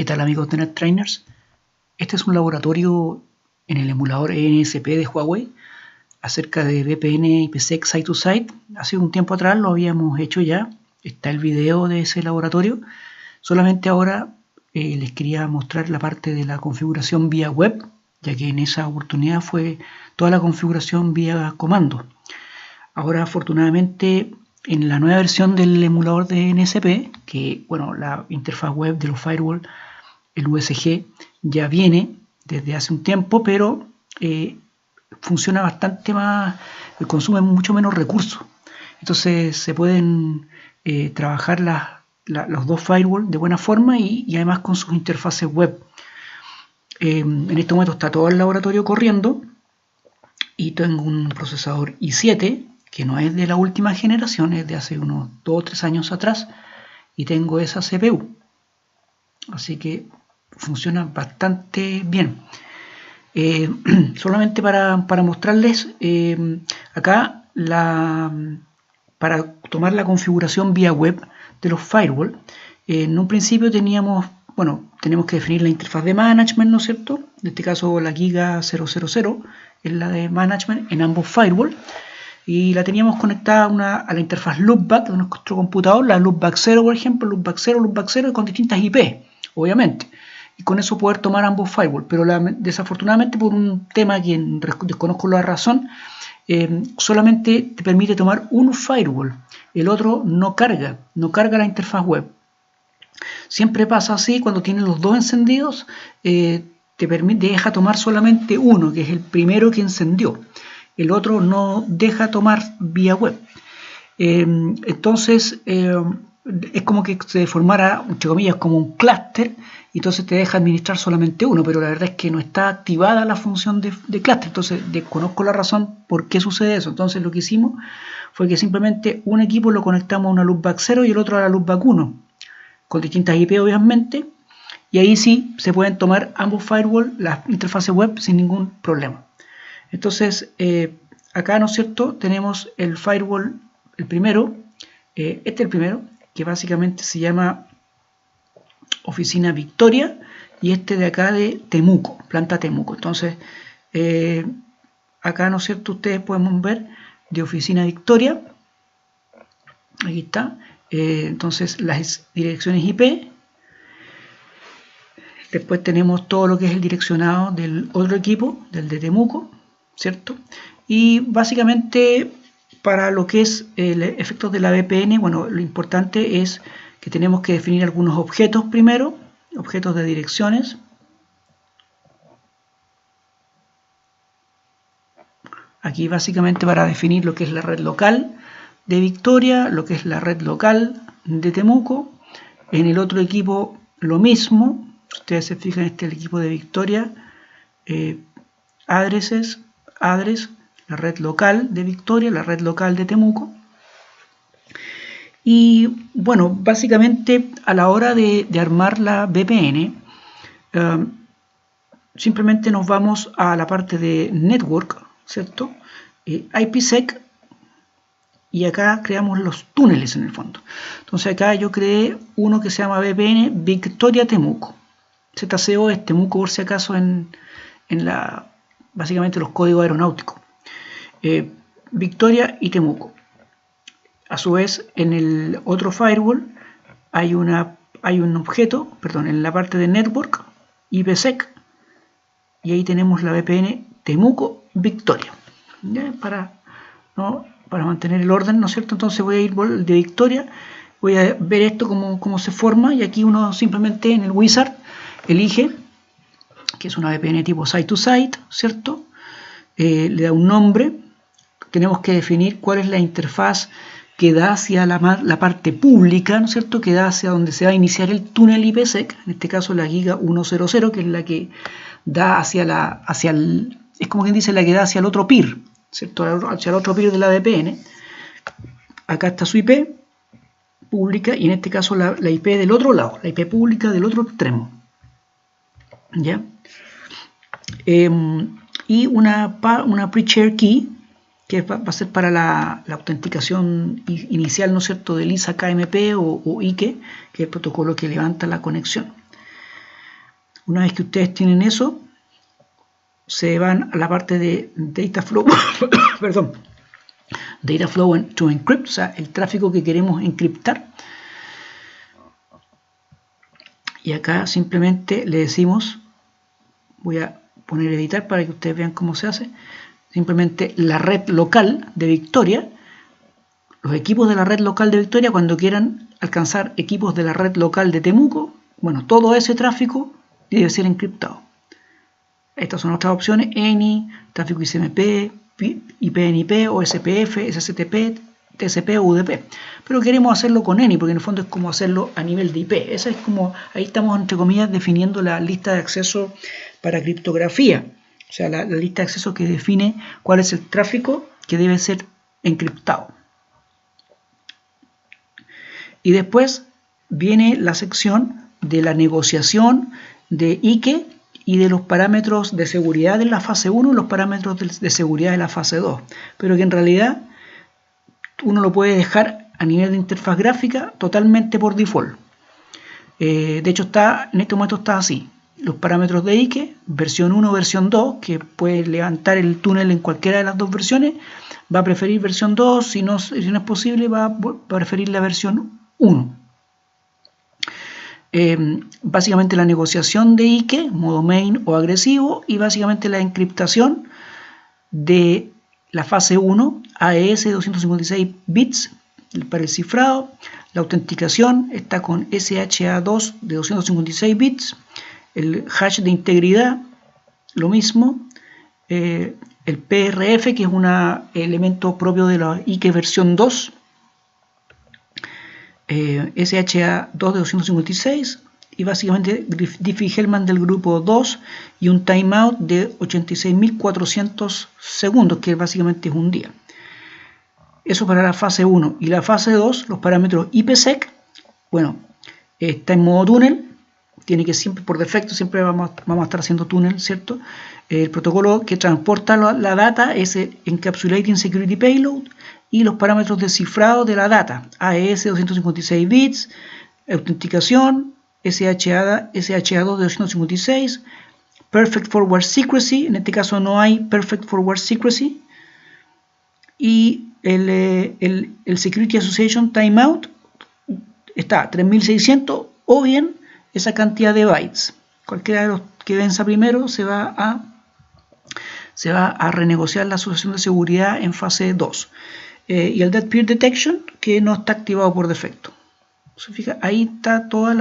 ¿Qué tal, amigos de NetTrainers? Este es un laboratorio en el emulador ENSP de Huawei acerca de VPN IPsec Site-to-Site. Hace un tiempo atrás lo habíamos hecho ya, está el video de ese laboratorio. Solamente ahora les quería mostrar la parte de la configuración vía web, ya que en esa oportunidad fue toda la configuración vía comando. Ahora, afortunadamente, en la nueva versión del emulador de NSP, que bueno, la interfaz web de los firewall, el USG, ya viene desde hace un tiempo, pero funciona bastante más, consume mucho menos recursos. Entonces se pueden trabajar los dos firewall de buena forma y además con sus interfaces web. En este momento está todo el laboratorio corriendo y tengo un procesador i7 que no es de la última generación, es de hace unos 2 o 3 años atrás, y tengo esa CPU, así que funciona bastante bien. Solamente para mostrarles acá para tomar la configuración vía web de los firewall. En un principio tenemos que definir la interfaz de management, ¿no es cierto? En este caso la Giga 000 es la de management en ambos firewall, y la teníamos conectada a la interfaz loopback de nuestro computador, la loopback 0, por ejemplo, loopback 0, con distintas IP, obviamente, y con eso poder tomar ambos firewall. Pero desafortunadamente, por un tema que desconozco la razón, solamente te permite tomar un firewall, el otro no carga la interfaz web. Siempre pasa así cuando tienes los dos encendidos, te deja tomar solamente uno, que es el primero que encendió. El otro no deja tomar vía web. Entonces es como que se formara, entre comillas, como un clúster, y entonces te deja administrar solamente uno, pero la verdad es que no está activada la función de clúster. Entonces desconozco la razón por qué sucede eso. Entonces lo que hicimos fue que simplemente un equipo lo conectamos a una loopback 0 y el otro a la loopback 1, con distintas IP obviamente, y ahí sí se pueden tomar ambos firewall, las interfaces web, sin ningún problema. Entonces acá, ¿no es cierto?, tenemos el firewall, el primero, este es el primero, que básicamente se llama Oficina Victoria, y este de acá de Temuco, planta Temuco. Entonces acá, ¿no es cierto?, ustedes pueden ver de Oficina Victoria, aquí está. Entonces las direcciones IP. Después tenemos todo lo que es el direccionado del otro equipo, del de Temuco, ¿cierto? Y básicamente para lo que es el efecto de la VPN, bueno, lo importante es que tenemos que definir algunos objetos primero, objetos de direcciones. Aquí básicamente para definir lo que es la red local de Victoria, lo que es la red local de Temuco. En el otro equipo lo mismo. Ustedes se fijan, este es el equipo de Victoria, address, la red local de Victoria, la red local de Temuco. Y bueno, básicamente a la hora de armar la VPN, simplemente nos vamos a la parte de network, ¿cierto? IPsec, y acá creamos los túneles en el fondo. Entonces acá yo creé uno que se llama VPN Victoria Temuco. ZCO es Temuco, por si acaso, básicamente los códigos aeronáuticos. Victoria y Temuco. A su vez, en el otro firewall hay un objeto, perdón, en la parte de network, IPsec, y ahí tenemos la VPN Temuco Victoria. ¿Ya? Para mantener el orden, ¿no es cierto? Entonces voy a ir de Victoria, voy a ver esto cómo se forma, y aquí uno simplemente en el wizard elige que es una VPN tipo site-to-site, ¿cierto? Le da un nombre. Tenemos que definir cuál es la interfaz que da hacia la parte pública, ¿no es cierto?, que da hacia donde se va a iniciar el túnel IPsec, en este caso la Giga 100, que es la que da es como quien dice, la que da hacia el otro peer, ¿cierto?, hacia el otro peer de la VPN. Acá está su IP pública, y en este caso la IP del otro lado, la IP pública del otro extremo. ¿Ya? Y una pre-share key, que va a ser para la autenticación inicial, ¿no es cierto?, del ISA KMP o IKE, que es el protocolo que levanta la conexión. Una vez que ustedes tienen eso, se van a la parte de Data Flow, perdón, Data Flow to Encrypt, o sea, el tráfico que queremos encriptar. Y acá simplemente le decimos, voy a poner editar para que ustedes vean cómo se hace, simplemente la red local de Victoria, los equipos de la red local de Victoria, cuando quieran alcanzar equipos de la red local de Temuco, bueno, todo ese tráfico debe ser encriptado. Estas son otras opciones: ENI, tráfico ICMP, IPNIP, OSPF, SSTP, TCP o UDP. Pero queremos hacerlo con ENI porque en el fondo es como hacerlo a nivel de IP. Esa es como, ahí estamos entre comillas definiendo la lista de acceso para criptografía. O sea, la lista de acceso que define cuál es el tráfico que debe ser encriptado. Y después viene la sección de la negociación de IKE y de los parámetros de seguridad de la fase 1 y los parámetros de seguridad de la fase 2. Pero que en realidad uno lo puede dejar a nivel de interfaz gráfica totalmente por default. De hecho, en este momento está así. Los parámetros de IKE, versión 1 o versión 2, que puede levantar el túnel en cualquiera de las dos versiones, va a preferir versión 2, si no es posible va a preferir la versión 1. Básicamente la negociación de IKE, modo main o agresivo, y básicamente la encriptación de la fase 1, AES 256 bits para el cifrado. La autenticación está con SHA-2 de 256 bits. El hash de integridad, lo mismo. El PRF, que es un elemento propio de la IKE versión 2. SHA-2 de 256 y básicamente Diffie-Hellman del grupo 2 y un timeout de 86.400 segundos, que básicamente es un día. Eso para la fase 1. Y la fase 2, los parámetros IPsec, bueno, está en modo túnel, tiene que siempre, por defecto, siempre vamos a estar haciendo túnel, ¿cierto? El protocolo que transporta la data es el Encapsulating Security Payload, y los parámetros de cifrado de la data, AES 256 bits, autenticación, SHA-2 de 256, Perfect Forward Secrecy, en este caso no hay Perfect Forward Secrecy, y el Security Association Timeout está 3600 o bien esa cantidad de bytes. Cualquiera de los que venza primero se va a renegociar la asociación de seguridad en fase 2. Y el Dead Peer Detection, que no está activado por defecto. Se fija, ahí está todos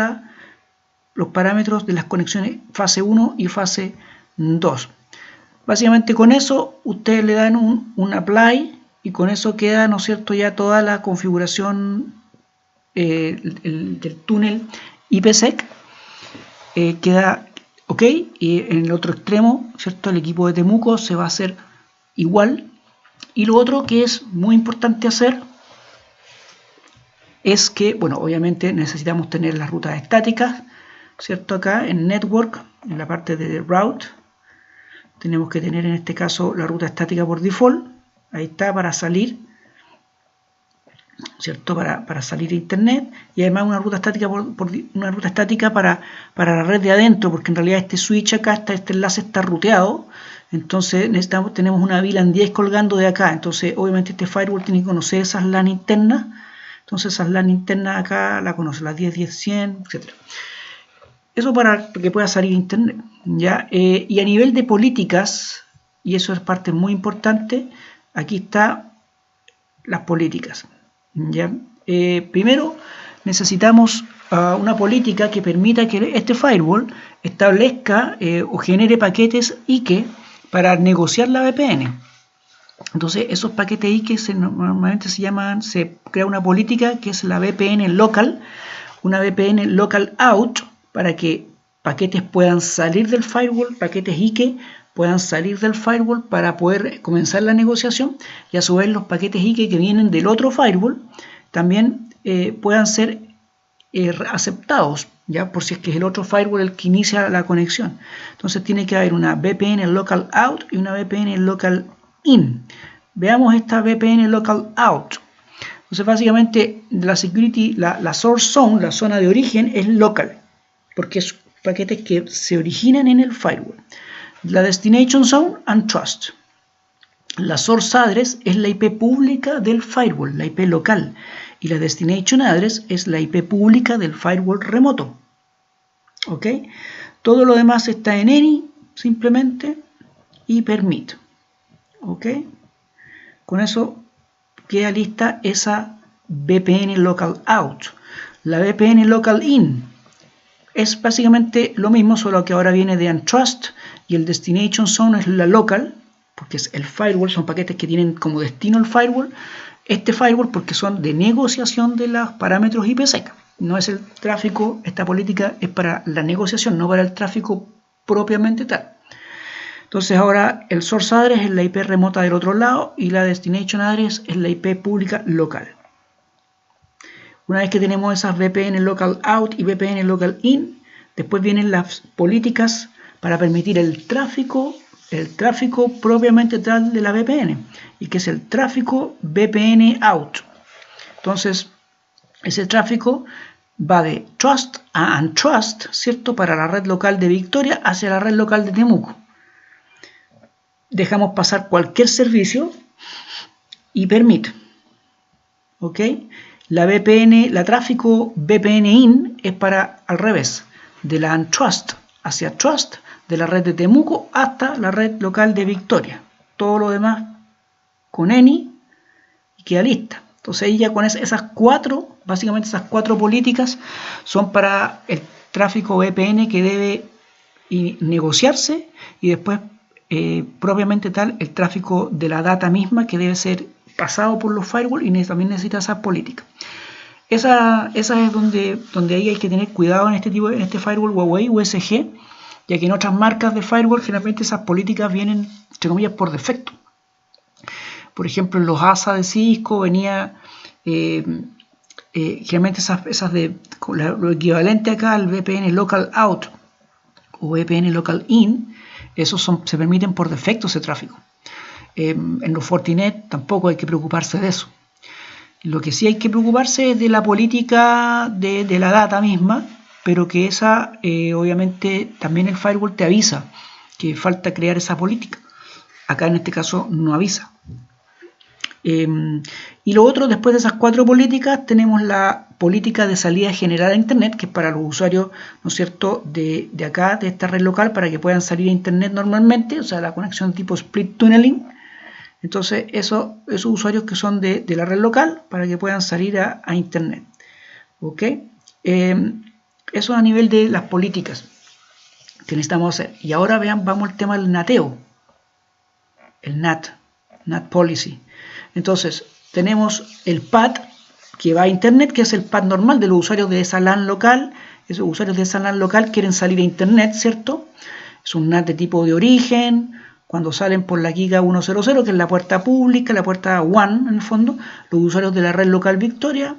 los parámetros de las conexiones fase 1 y fase 2. Básicamente con eso ustedes le dan un apply y con eso queda, ¿no es cierto?, ya toda la configuración del túnel IPsec queda ok. Y en el otro extremo, ¿cierto?, el equipo de Temuco se va a hacer igual. Y lo otro que es muy importante hacer es que, bueno, obviamente necesitamos tener las rutas estáticas, ¿cierto? Acá en Network, en la parte de Route, tenemos que tener en este caso la ruta estática por default. Ahí está, para salir, ¿cierto? Para salir a Internet. Y además una ruta estática, una ruta estática para la red de adentro, porque en realidad este switch acá, este enlace está ruteado. Entonces tenemos una VLAN 10 colgando de acá. Entonces obviamente este firewall tiene que conocer esas LAN internas. Entonces esas LAN internas acá la conoce, las 10, 10, 100, etc. Eso para que pueda salir internet, ¿ya? Y a nivel de políticas, y eso es parte muy importante, aquí está las políticas, ¿ya? Primero necesitamos una política que permita que este firewall establezca o genere paquetes IKE para negociar la VPN. Entonces esos paquetes IKE normalmente se crea una política que es la VPN local, una VPN local out, para que paquetes puedan salir del firewall, paquetes IKE puedan salir del firewall para poder comenzar la negociación, y a su vez los paquetes IKE que vienen del otro firewall también puedan ser aceptados, ya, por si es que es el otro firewall el que inicia la conexión. Entonces tiene que haber una VPN local out y una VPN local in. Veamos esta VPN local out. Entonces básicamente la security, la source zone, la zona de origen, es local, porque es paquetes que se originan en el firewall. La destination zone and trust. La source address es la IP pública del firewall, la IP local, y la destination address es la IP pública del firewall remoto. ¿Ok? Todo lo demás está en any, simplemente, y permit. ¿Ok? Con eso queda lista esa VPN local out. La VPN local in es básicamente lo mismo, solo que ahora viene de untrust y el destination zone es la local, porque es el firewall, son paquetes que tienen como destino el firewall. Este firewall porque son de negociación de los parámetros IPsec. No es el tráfico, esta política es para la negociación, no para el tráfico propiamente tal. Entonces ahora el source address es la IP remota del otro lado y la destination address es la IP pública local. Una vez que tenemos esas VPN local out y VPN local in, después vienen las políticas para permitir el tráfico propiamente tal de la VPN, y que es el tráfico VPN out. Entonces, ese tráfico va de trust a untrust, ¿cierto? Para la red local de Victoria hacia la red local de Temuco. Dejamos pasar cualquier servicio y permite. ¿Ok? La tráfico VPN in es para al revés, de la untrust hacia trust, de la red de Temuco hasta la red local de Victoria. Todo lo demás con any y queda lista. Entonces ahí ya con esas cuatro, básicamente esas cuatro políticas son para el tráfico VPN que debe negociarse, y después propiamente tal el tráfico de la data misma que debe ser pasado por los firewall y también necesita esas políticas. Esa es donde ahí hay que tener cuidado en este firewall Huawei USG, ya que en otras marcas de firewall generalmente esas políticas vienen, entre comillas, por defecto. Por ejemplo, en los ASA de Cisco venía generalmente esas de lo equivalente acá al VPN local out o VPN local in, esos se permiten por defecto ese tráfico. En los Fortinet tampoco hay que preocuparse de eso. Lo que sí hay que preocuparse es de la política de la data misma, pero que esa obviamente también el firewall te avisa que falta crear esa política. Acá en este caso no avisa. Y lo otro, después de esas cuatro políticas, tenemos la política de salida general a Internet, que es para los usuarios, ¿no es cierto?, de acá, de esta red local, para que puedan salir a Internet normalmente, o sea, la conexión tipo split tunneling. Entonces, esos usuarios que son de la red local, para que puedan salir a Internet. ¿Ok? Eso a nivel de las políticas que necesitamos hacer. Y ahora vamos al tema del NATeo, el NAT Policy. Entonces, tenemos el PAD que va a Internet, que es el PAD normal de los usuarios de esa LAN local. Esos usuarios de esa LAN local quieren salir a Internet, ¿cierto? Es un NAT de tipo de origen. Cuando salen por la Giga 100, que es la puerta pública, la puerta WAN en el fondo, los usuarios de la red local Victoria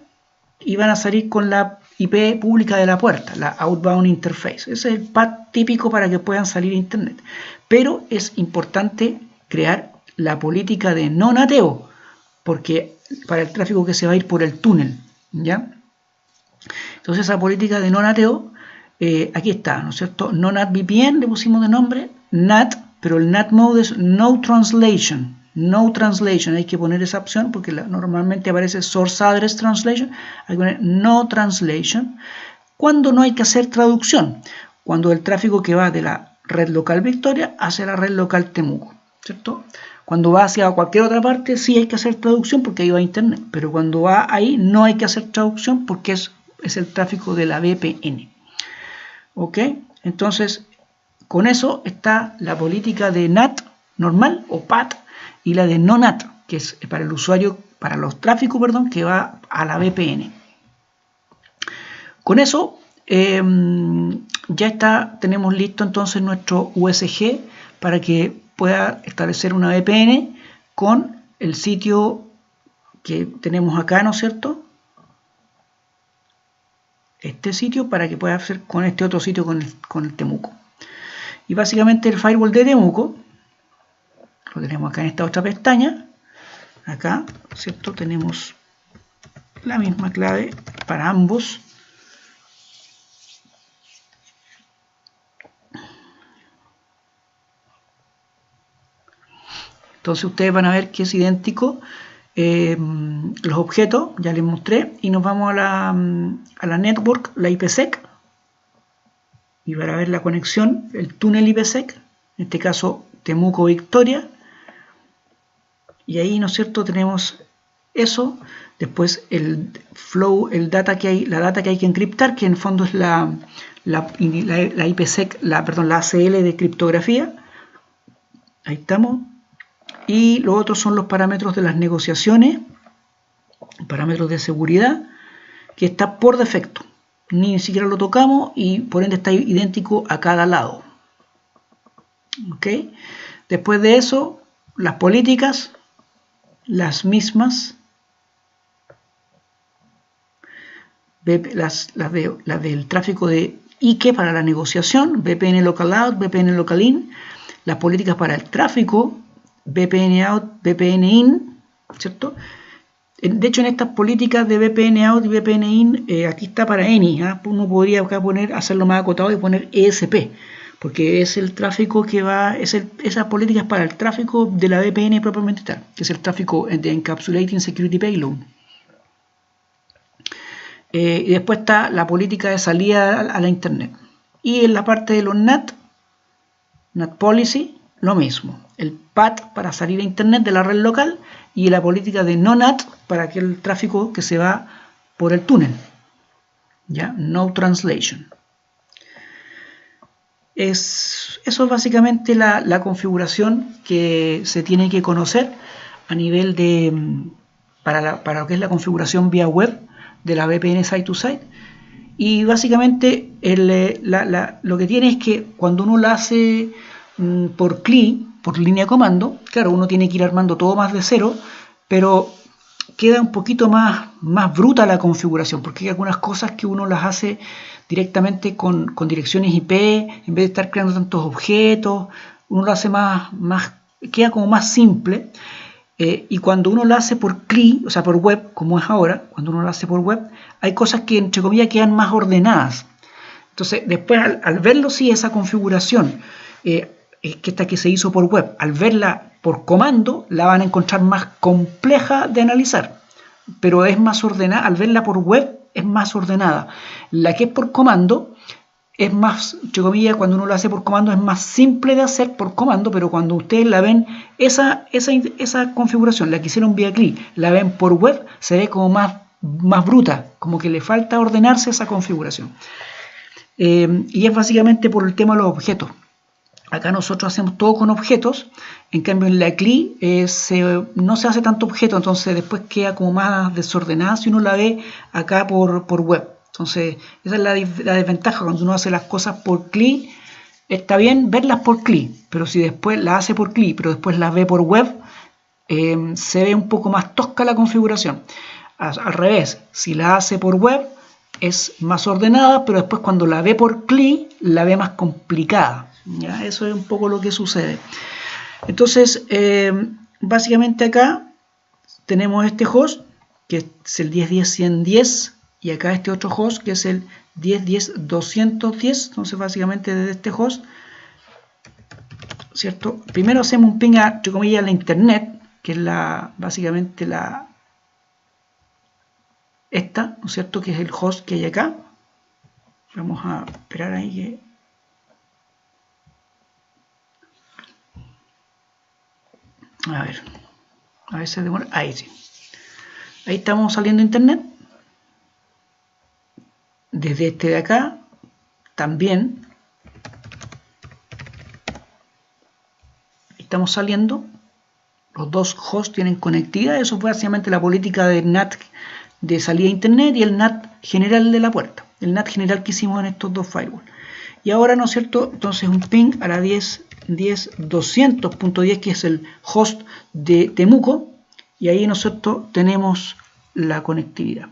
iban a salir con la IP pública de la puerta, la Outbound Interface. Ese es el PAD típico para que puedan salir a Internet. Pero es importante crear la política de no nateo, porque para el tráfico que se va a ir por el túnel, ¿ya? Entonces esa política de no nateo, aquí está, ¿no es cierto? No NAT VPN le pusimos de nombre, NAT, pero el NAT mode es no translation. No translation, hay que poner esa opción porque normalmente aparece source address translation, hay que poner no translation. Cuando no hay que hacer traducción, cuando el tráfico que va de la red local Victoria hacia la red local Temuco, ¿cierto? Cuando va hacia cualquier otra parte sí hay que hacer traducción porque ahí va a Internet, pero cuando va ahí no hay que hacer traducción porque es el tráfico de la VPN. ¿Ok? Entonces, con eso está la política de NAT normal o PAT y la de no NAT, que es para el usuario, para los tráficos, perdón, que va a la VPN. Con eso ya está, tenemos listo entonces nuestro USG para que pueda establecer una VPN con el sitio que tenemos acá, ¿no es cierto? Este sitio para que pueda hacer con este otro sitio con el Temuco. Y básicamente el firewall de Temuco lo tenemos acá en esta otra pestaña. Acá, ¿cierto? Tenemos la misma clave para ambos. Entonces ustedes van a ver que es idéntico los objetos, ya les mostré, y nos vamos a la network, la IPsec, y para ver la conexión, el túnel IPsec, en este caso Temuco Victoria, y ahí, ¿no es cierto?, tenemos eso. Después el flow, la data que hay que encriptar, que en el fondo es la IPsec, la ACL de criptografía. Ahí estamos. Y los otros son los parámetros de las negociaciones, parámetros de seguridad, que está por defecto. Ni siquiera lo tocamos y por ende está idéntico a cada lado. ¿Ok? Después de eso, las políticas, las mismas. Las del tráfico de IKE para la negociación, VPN Local Out, VPN Local In, las políticas para el tráfico, VPN Out, VPN In, ¿cierto? De hecho, en estas políticas de VPN Out y VPN In, aquí está para ENI, ¿eh? Uno podría acá hacerlo más acotado y poner ESP, porque es el tráfico que va, esas políticas para el tráfico de la VPN propiamente tal, que es el tráfico de Encapsulating Security Payload. Y después está la política de salida a la internet. Y en la parte de los NAT Policy, lo mismo. El PAT para salir a internet de la red local y la política de no NAT para aquel tráfico que se va por el túnel. ¿Ya? No translation. Eso es básicamente la configuración que se tiene que conocer a nivel de para lo que es la configuración vía web de la VPN Site-to-Site. Y básicamente lo que tiene es que cuando uno la hace por CLI, por línea de comando, claro, uno tiene que ir armando todo más de cero, pero queda un poquito más bruta la configuración, porque hay algunas cosas que uno las hace directamente con direcciones IP, en vez de estar creando tantos objetos, uno lo hace queda como más simple. Y cuando uno lo hace por CLI, o sea, por web, como es ahora, cuando uno lo hace por web, hay cosas que, entre comillas, quedan más ordenadas. Entonces, después, al verlo, sí, esa configuración, esta que se hizo por web, al verla por comando, la van a encontrar más compleja de analizar. Pero es más ordenada, al verla por web, es más ordenada. La que es por comando, es más, entre comillas, cuando uno lo hace por comando es más simple de hacer por comando, pero cuando ustedes la ven, esa configuración, la que hicieron vía CLI, la ven por web, se ve como más bruta, como que le falta ordenarse esa configuración. Y es básicamente por el tema de los objetos. Acá nosotros hacemos todo con objetos, en cambio en la CLI no se hace tanto objeto, entonces después queda como más desordenada si uno la ve acá por web. Entonces, esa es la desventaja cuando uno hace las cosas por CLI. Está bien verlas por CLI, pero si después las hace por CLI, pero después las ve por web, se ve un poco más tosca la configuración. Al revés, si la hace por web, es más ordenada, pero después cuando la ve por CLI, la ve más complicada. ¿Ya? Eso es un poco lo que sucede. Entonces, básicamente acá tenemos este host, que es el 10.10.110, y acá este otro host que es el 10.10.210. Entonces básicamente desde este host, ¿cierto? Primero hacemos un ping a, entre comillas, la internet, que es básicamente esta, ¿no es cierto? Que es el host que hay acá. Vamos a esperar ahí que... A ver si demora. Ahí sí. Ahí estamos saliendo a internet. Desde este de acá también estamos saliendo. Los dos hosts tienen conectividad. Eso fue básicamente la política de NAT de salida a internet y el NAT general de la puerta. El NAT general que hicimos en estos dos firewalls. Y ahora, ¿no es cierto? Entonces un ping a la 10.200.10, que es el host de Temuco. Y ahí, ¿no es cierto?, tenemos la conectividad.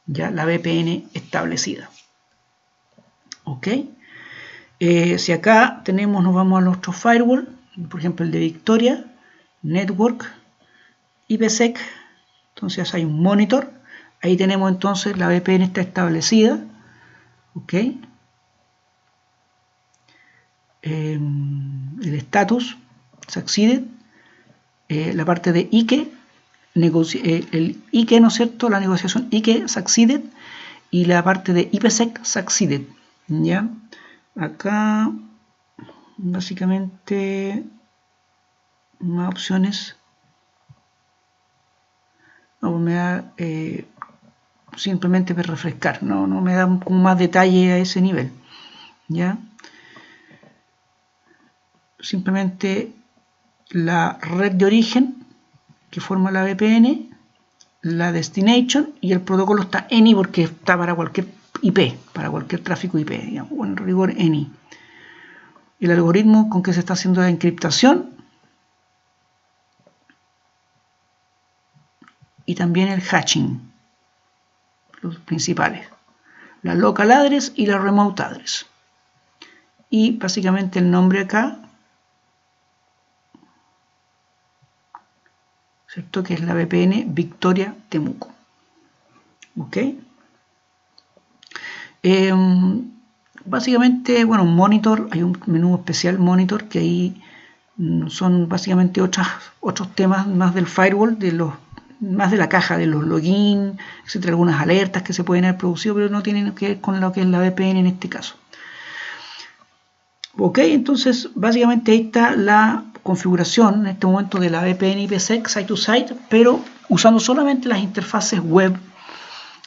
Ya la VPN establecida. Ok. Si acá tenemos, nos vamos a nuestro firewall, por ejemplo el de Victoria, Network, IPsec, entonces hay un monitor, ahí tenemos entonces la VPN está establecida. Ok. El status succeeded. la parte de IKE, el IKE, ¿no es cierto? La negociación IKE succeeded y la parte de IPsec succeeded, ¿ya? Acá básicamente más opciones. No, me da simplemente para refrescar, no me da como más detalle a ese nivel, ¿ya? Simplemente la red de origen que forma la VPN, la destination y el protocolo está any porque está para cualquier IP, para cualquier tráfico IP, digamos, o en rigor any. El algoritmo con que se está haciendo la encriptación y también el hatching, los principales, la local address y la remote address. Y básicamente el nombre acá, ¿cierto? Que es la VPN Victoria Temuco. ¿Ok? Básicamente, bueno, monitor, hay un menú especial monitor que ahí son básicamente otros temas más del firewall, más de la caja, de los login, etcétera, algunas alertas que se pueden haber producido, pero no tienen que ver con lo que es la VPN en este caso. Ok, entonces básicamente ahí está la configuración en este momento de la VPN IPsec site to site, pero usando solamente las interfaces web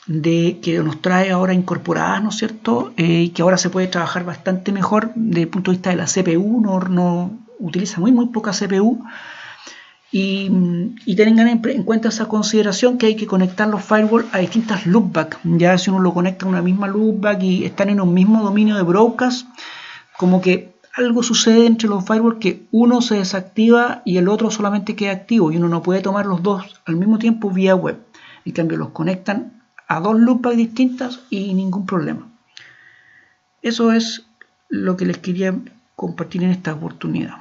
que nos trae ahora incorporadas, ¿no es cierto? Y que ahora se puede trabajar bastante mejor desde el punto de vista de la CPU, no utiliza muy poca CPU. Y tengan en cuenta esa consideración que hay que conectar los firewalls a distintas loopbacks. Ya si uno lo conecta a una misma loopback y están en un mismo dominio de broadcast, como que algo sucede entre los firewalls que uno se desactiva y el otro solamente queda activo y uno no puede tomar los dos al mismo tiempo vía web. En cambio los conectan a dos loopbacks distintas y ningún problema. Eso es lo que les quería compartir en esta oportunidad.